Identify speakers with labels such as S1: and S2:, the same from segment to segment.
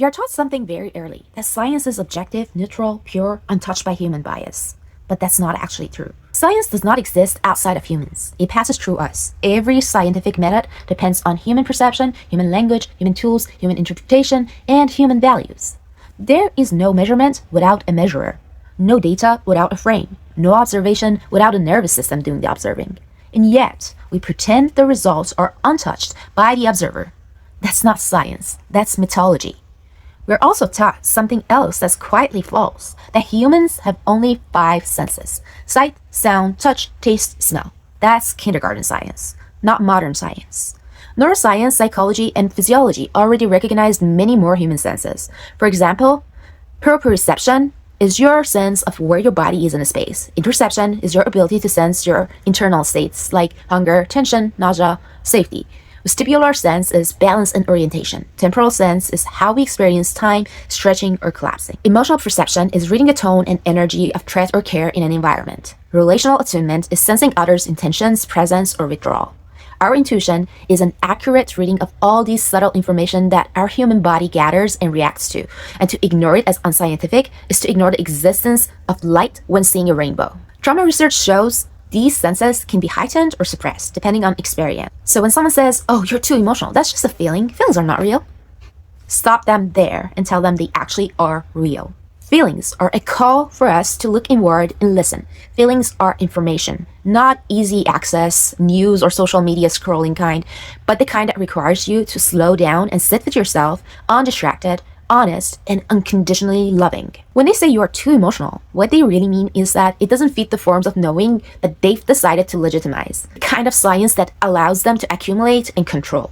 S1: We are taught something very early, that science is objective, neutral, pure, untouched by human bias. But that's not actually true. Science does not exist outside of humans. It passes through us. Every scientific method depends on human perception, human language, human tools, human interpretation, and human values. There is no measurement without a measurer, no data without a frame, no observation without a nervous system doing the observing. And yet, we pretend the results are untouched by the observer. That's not science, that's mythology. We're also taught something else that's quietly false, that humans have only 5 senses: sight, sound, touch, taste, smell. That's kindergarten science, not modern science. Neuroscience, psychology, and physiology already recognized many more human senses. For example, proprioception is your sense of where your body is in a space. Interoception is your ability to sense your internal states like hunger, tension, nausea, safety. Vestibular sense is balance and orientation. Temporal sense is how we experience time, stretching, or collapsing. Emotional perception is reading the tone and energy of threat or care in an environment. Relational attunement is sensing others' intentions, presence, or withdrawal. Our intuition is an accurate reading of all these subtle information that our human body gathers and reacts to, and to ignore it as unscientific is to ignore the existence of light when seeing a rainbow. Trauma research shows these senses can be heightened or suppressed depending on experience. So when someone says, "Oh, you're too emotional," that's just a feeling. Feelings are not real. Stop them there and tell them they actually are real. Feelings are a call for us to look inward and listen. Feelings are information, not easy access, news or social media scrolling kind, but the kind that requires you to slow down and sit with yourself, undistracted, honest, and unconditionally loving. When they say you are too emotional, what they really mean is that it doesn't fit the forms of knowing that they've decided to legitimize, the kind of science that allows them to accumulate and control.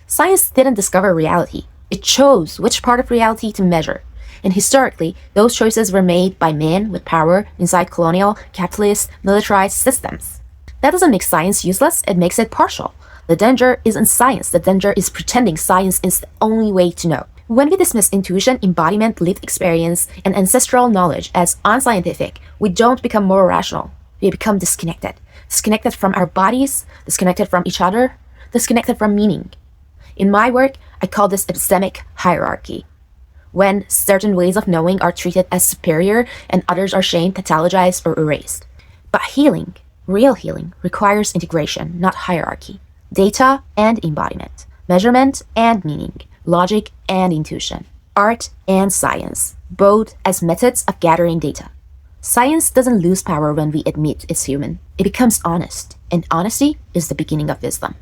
S1: Science didn't discover reality. It chose which part of reality to measure. And historically, those choices were made by men with power inside colonial, capitalist, militarized systems. That doesn't make science useless, it makes it partial. The danger isn't science, the danger is pretending science is the only way to know. When we dismiss intuition, embodiment, lived experience, and ancestral knowledge as unscientific, we don't become more rational. We become disconnected. Disconnected from our bodies, disconnected from each other, disconnected from meaning. In my work, I call this epistemic hierarchy. When certain ways of knowing are treated as superior and others are shamed, pathologized, or erased. But healing, real healing, requires integration, not hierarchy. Data and embodiment. Measurement and meaning. Logic and intuition, art and science, both as methods of gathering data. Science doesn't lose power when we admit it's human. It becomes honest, and honesty is the beginning of wisdom.